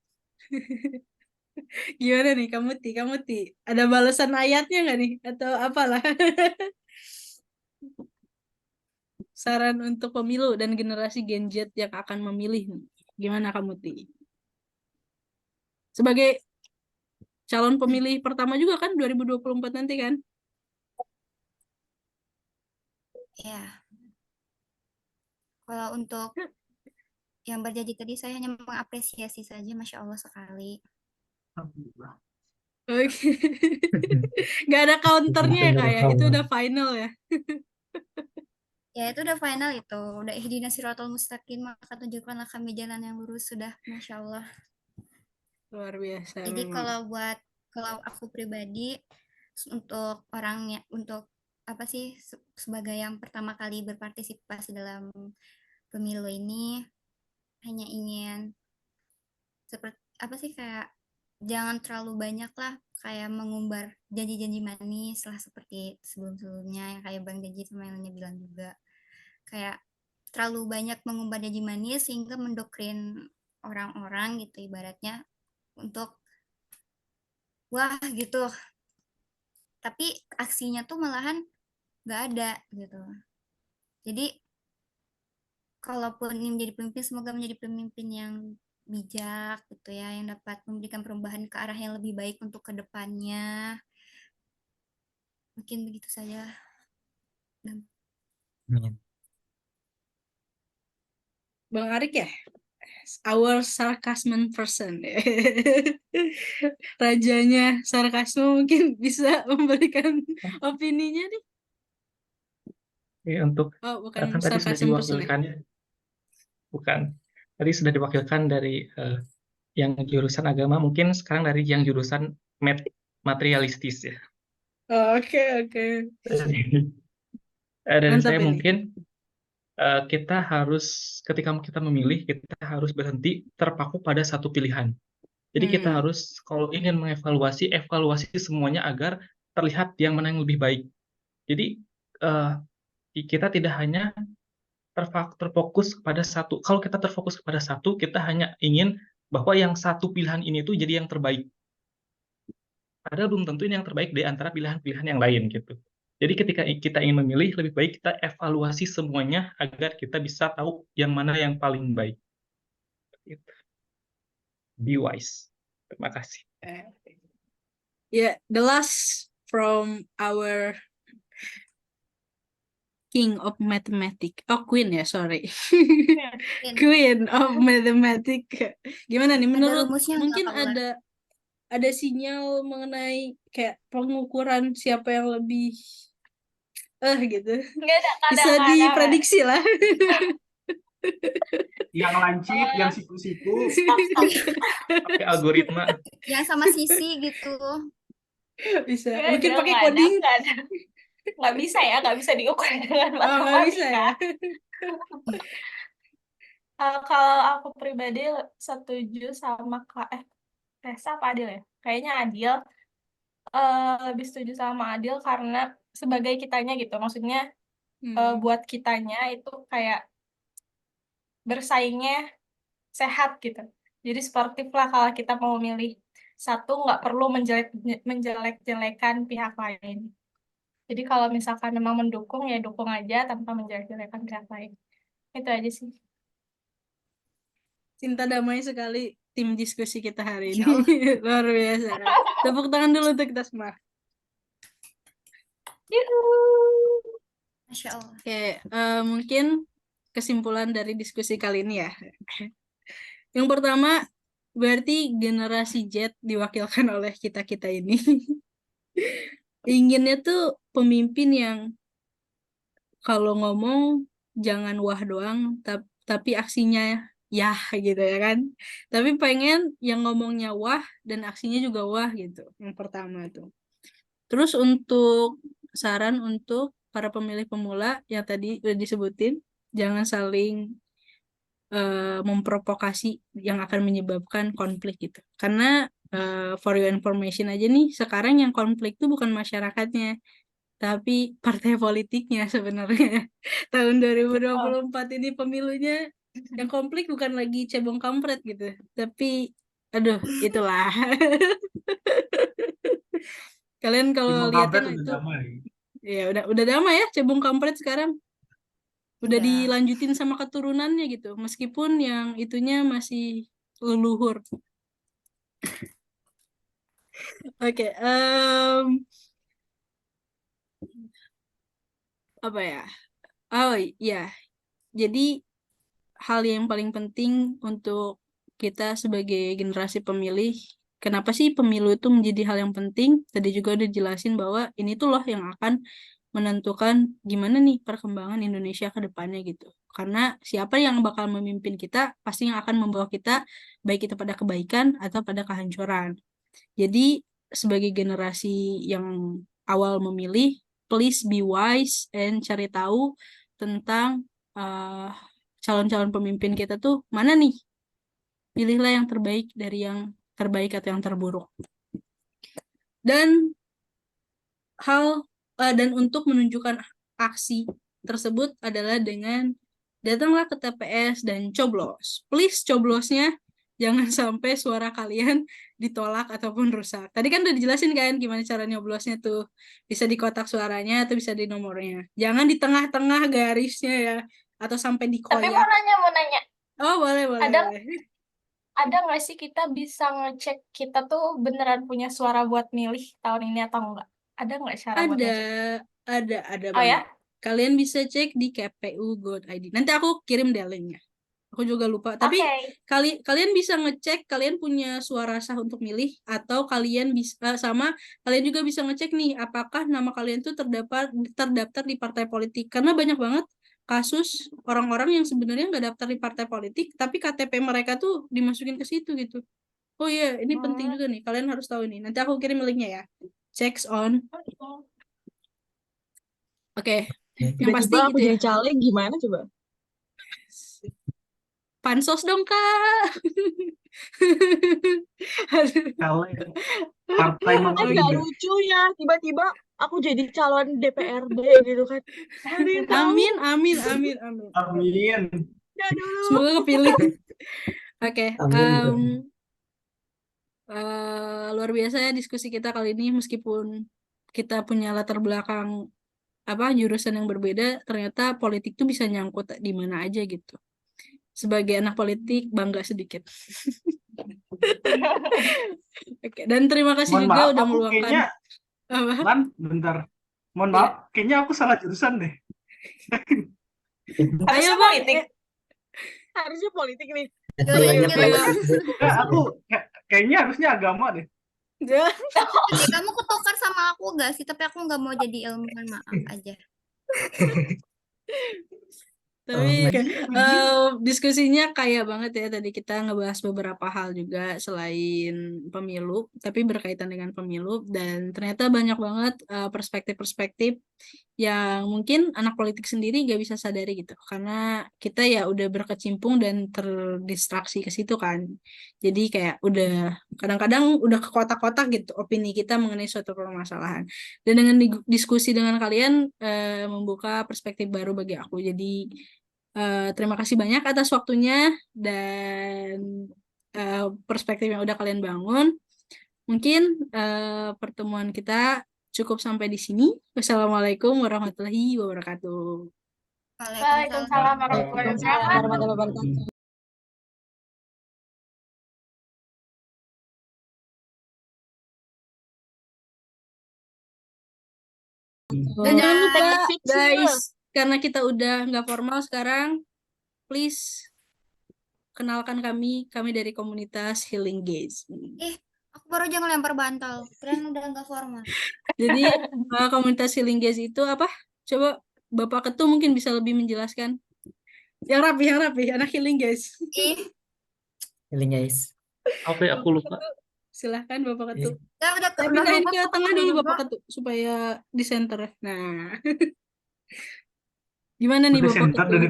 gimana nih kamu Ti? Ada balasan ayatnya nggak nih? Atau apalah? Saran untuk pemilu dan generasi Gen Z yang akan memilih nih. Gimana kamu Ti? Sebagai calon pemilih pertama juga kan 2024 nanti kan? Ya, kalau untuk yang berjanji tadi saya hanya mengapresiasi saja, Masya Allah sekali. Oke. Gak ada counternya ya kayak itu udah final ya. Ya itu udah final itu, udah ihdinas siratal mustaqim, maka tunjukkanlah kami jalan yang lurus, sudah Masya Allah. Luar biasa Jadi memang. kalau aku pribadi untuk orangnya, untuk apa sih, sebagai yang pertama kali berpartisipasi dalam pemilu ini, hanya ingin seperti apa sih, kayak jangan terlalu banyak lah kayak mengumbar janji-janji manis lah seperti sebelum-sebelumnya yang kayak Bang Janji sama yang lainnya bilang juga, kayak terlalu banyak mengumbar janji manis sehingga mendoktrin orang-orang gitu ibaratnya untuk wah gitu, tapi aksinya tuh malahan nggak ada gitu. Jadi kalaupun ingin menjadi pemimpin, semoga menjadi pemimpin yang bijak gitu ya, yang dapat memberikan perubahan ke arah yang lebih baik untuk kedepannya. Mungkin begitu saja. Amin. Bang Arik ya? Our sarcasm person. Rajanya sarkasme mungkin bisa memberikan opininya nih. Untuk Oh, bukan kan tadi sudah sarcasm person ya? diwakilkan, bukan. Tadi sudah diwakilkan dari yang jurusan agama, mungkin sekarang dari yang jurusan materialistis ya. Oke. Dari Mantap saya ini. mungkin kita harus, ketika kita memilih, kita harus berhenti terpaku pada satu pilihan. Jadi kita harus, kalau ingin mengevaluasi, evaluasi semuanya agar terlihat yang mana yang lebih baik. Jadi kita tidak hanya terfokus kepada satu. Kalau kita terfokus kepada satu, kita hanya ingin bahwa yang satu pilihan ini tuh jadi yang terbaik. Padahal belum tentu ini yang terbaik di antara pilihan-pilihan yang lain gitu. Jadi ketika kita ingin memilih, lebih baik kita evaluasi semuanya agar kita bisa tahu yang mana yang paling baik. Be wise. Terima kasih. Yeah, the last from our King of Mathematics. Oh, Queen ya, sorry. Queen of Mathematics. Gimana nih menurut rumusnya nggak, mungkin Kak Ular? ada sinyal mengenai kayak pengukuran siapa yang lebih gitu. Nggak ada, Bisa nggak ada. diprediksi lah. Yang lancip, yang siku-siku. Pakai algoritma. Yang sama Sisi gitu. Bisa. Nggak Mungkin ada, pakai nggak ada, coding. nggak ada. Nggak bisa ya, nggak bisa diukur dengan Oh, nggak bisa ya. matematika. Kalau aku pribadi setuju sama Resa apa Adil ya? Kayaknya Adil. Lebih setuju sama Adil karena sebagai kitanya gitu. Maksudnya buat kitanya itu kayak bersaingnya sehat gitu. Jadi sportif lah kalau kita mau milih satu, nggak perlu menjelek-jelekan pihak lain. Jadi kalau misalkan memang mendukung ya dukung aja tanpa menjelek-jelekan pihak lain. Itu aja sih. Cinta damai sekali tim diskusi kita hari ini. Insya Allah. Luar biasa. Tepuk tangan dulu untuk kita semua. Masya Allah. Oke, mungkin kesimpulan dari diskusi kali ini ya. Yang pertama, berarti generasi Z diwakilkan oleh kita-kita ini. Inginnya tuh pemimpin yang kalau ngomong jangan wah doang, tapi aksinya ya gitu ya kan. Tapi pengen yang ngomongnya wah dan aksinya juga wah gitu. Yang pertama tuh. Terus untuk saran untuk para pemilih pemula yang tadi udah disebutin, jangan saling memprovokasi yang akan menyebabkan konflik gitu. Karena for your information aja nih, sekarang yang konflik tuh bukan masyarakatnya, tapi partai politiknya sebenarnya. Tahun 2024 ini pemilunya yang konflik bukan lagi cebong kampret gitu, tapi aduh itulah. Kalian kalau Cebong lihatnya kampret udah itu damai. ya udah damai ya cebong kampret sekarang. Udah Udah. dilanjutin sama keturunannya gitu, meskipun yang itunya masih leluhur. Oke, apa ya? Oh iya, jadi hal yang paling penting untuk kita sebagai generasi pemilih, kenapa sih pemilu itu menjadi hal yang penting? Tadi juga udah jelasin bahwa ini tuh loh yang akan menentukan gimana nih perkembangan Indonesia ke depannya gitu. Karena siapa yang bakal memimpin kita pasti yang akan membawa kita baik itu pada kebaikan atau pada kehancuran. Jadi sebagai generasi yang awal memilih, please be wise and cari tahu tentang calon-calon pemimpin kita tuh mana nih. Pilihlah yang terbaik dari yang terbaik atau yang terburuk. Dan dan untuk menunjukkan aksi tersebut adalah dengan datanglah ke TPS dan coblos. Please coblosnya jangan sampai suara kalian ditolak ataupun rusak. Tadi kan udah dijelasin kan gimana cara nyoblosnya tuh. Bisa di kotak suaranya atau bisa di nomornya. Jangan di tengah-tengah garisnya ya. Atau sampai di Tapi koyak. mau nanya, Oh boleh. ada nggak sih kita bisa ngecek kita tuh beneran punya suara buat milih tahun ini atau enggak? Ada nggak cara buat ngecek? Ada Oh banget. ya? Kalian bisa cek di kpu.go.id. Nanti aku kirim deh linknya. Aku juga lupa. Tapi Oke. kalian bisa ngecek kalian punya suara sah untuk milih atau kalian bisa kalian juga bisa ngecek nih apakah nama kalian tuh terdaftar di partai politik. Karena banyak banget kasus orang-orang yang sebenarnya nggak daftar di partai politik tapi KTP mereka tuh dimasukin ke situ gitu. Oh iya, ini penting juga nih. Kalian harus tahu nih. Nanti aku kirim linknya ya. Checks on. Oke. Yang pasti Tiba-tiba aku gitu ya. jadi caleg gimana coba? Pansos dong, Kak. Caleg partai Kan mana gak gitu. lucunya tiba-tiba aku jadi calon DPRD gitu kan. Ada yang tahu? Amin. Amin. Ya dulu. Semoga kepilih. Oke. Amin. Luar biasa ya diskusi kita kali ini, meskipun kita punya latar belakang jurusan yang berbeda, ternyata politik tuh bisa nyangkut di mana aja gitu. Sebagai anak politik bangga sedikit. Oke, dan terima kasih Mohon juga maaf, udah aku meluangkan kayaknya, apa? bentar. Mohon Iya. maaf, kayaknya aku salah jurusan deh. Ayo Harusnya Bang, politik. Harusnya politik nih. Aturannya Yuk. politik. Nah, aku kayaknya harusnya agama deh. Jadi kamu ketukar sama aku gak sih? Tapi aku nggak mau jadi ilmuwan, maaf aja. Tapi Oh, diskusinya kaya banget ya. Tadi kita ngebahas beberapa hal juga selain pemilu, tapi berkaitan dengan pemilu. Dan ternyata banyak banget perspektif-perspektif yang mungkin anak politik sendiri gak bisa sadari gitu. Karena kita ya udah berkecimpung dan terdistraksi ke situ kan. Jadi kayak udah kadang-kadang udah ke kotak-kotak gitu opini kita mengenai suatu permasalahan. Dan dengan diskusi dengan kalian membuka perspektif baru bagi aku. Jadi terima kasih banyak atas waktunya dan perspektif yang udah kalian bangun. Mungkin pertemuan kita cukup sampai di sini. Wassalamualaikum warahmatullahi wabarakatuh. Waalaikumsalam warahmatullahi wabarakatuh. Warahmatullahi wabarakatuh. Dan jangan lupa Take a picture. guys, karena kita udah nggak formal sekarang, please kenalkan kami dari komunitas Healing Gaze. Aku baru aja ngelempar bantal. Keren udah nggak formal. Jadi komunitas Healing Gaze itu apa? Coba Bapak Ketua mungkin bisa lebih menjelaskan. Yang rapi, anak Healing Gaze. Healing guys. Apa ya, aku lupa. Silahkan Bapak Ketua. Udah Saya udah pindahin lupa, ke tengah udah dulu lupa. Bapak Ketua supaya di center. Nah, gimana nih Udah Bapak center Ketua? dari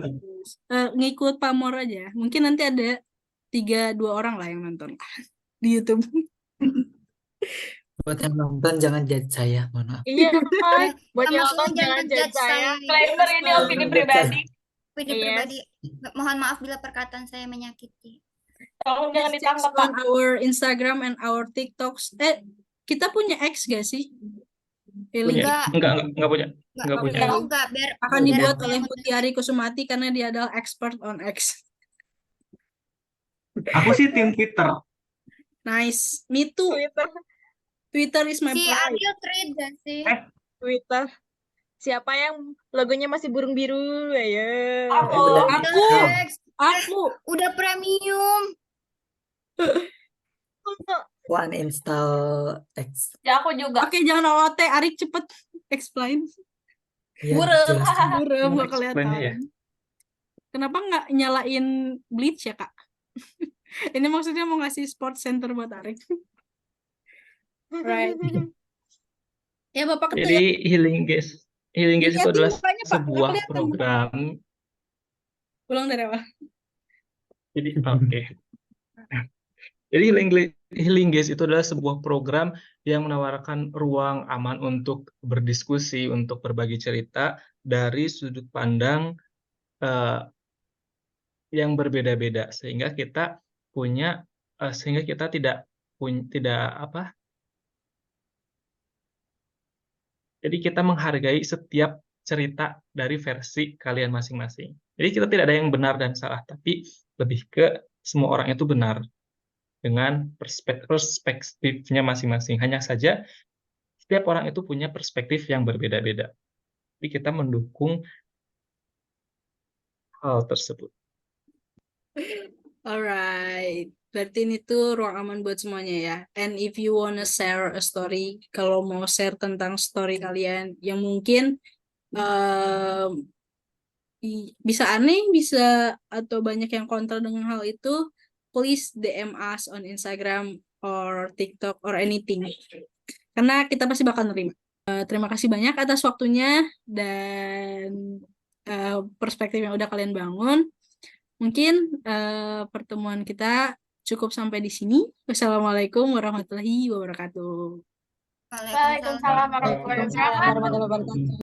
Ngikut pamor aja. Mungkin nanti ada 2 orang lah yang nonton di YouTube. Buat yang nonton jangan judge saya, mohon maaf. Iya, buat Sama yang sekali nonton jangan judge saya. Disclaimer ini opini pribadi. Opini Yes. pribadi. Mohon maaf bila perkataan saya menyakiti. Tolong jangan Please check ditangkap, on Pak. our Instagram and our TikToks. Kita punya X gak sih? Healing Punya? Enggak punya. Enggak punya. Enggak, biar akan biar dibuat aku oleh yang Mutiari Kusumati karena dia adalah expert on X. Aku sih tim Twitter. Nice. Me too. Twitter is my si pride. Adil trade gak sih? Twitter. Siapa yang logonya masih burung biru? Ayo. Aku. Aku. Udah premium. One install X. Ya aku juga. Oke, jangan OOT. Arik cepet explain. Ya, Burem. jelaskan. Burem Mau gak kelihatan. explain ya? Kenapa nggak nyalain Bleach ya, Kak? Ini maksudnya mau ngasih sport center buat Arik. Right. Ya, Bapak Ketua. Jadi Healing Gaze itu Dilihatin adalah mukanya, Pak. sebuah Nggak kelihatan. program. Ulang dari awal. Jadi oke. Jadi Healing Gaze itu adalah sebuah program yang menawarkan ruang aman untuk berdiskusi, untuk berbagi cerita dari sudut pandang yang berbeda-beda, sehingga kita jadi kita menghargai setiap cerita dari versi kalian masing-masing. Jadi kita tidak ada yang benar dan salah, tapi lebih ke semua orang itu benar dengan perspektifnya masing-masing. Hanya saja setiap orang itu punya perspektif yang berbeda-beda. Jadi kita mendukung hal tersebut. Alright. Berarti ini tuh ruang aman buat semuanya ya. And if you wanna share a story, kalau mau share tentang story kalian yang mungkin bisa aneh, bisa atau banyak yang kontra dengan hal itu, please DM us on Instagram or TikTok or anything. Karena kita pasti bakal nerima. Terima kasih banyak atas waktunya dan perspektif yang udah kalian bangun. Mungkin pertemuan kita cukup sampai di sini. Wassalamualaikum warahmatullahi wabarakatuh. Waalaikumsalam warahmatullahi wabarakatuh.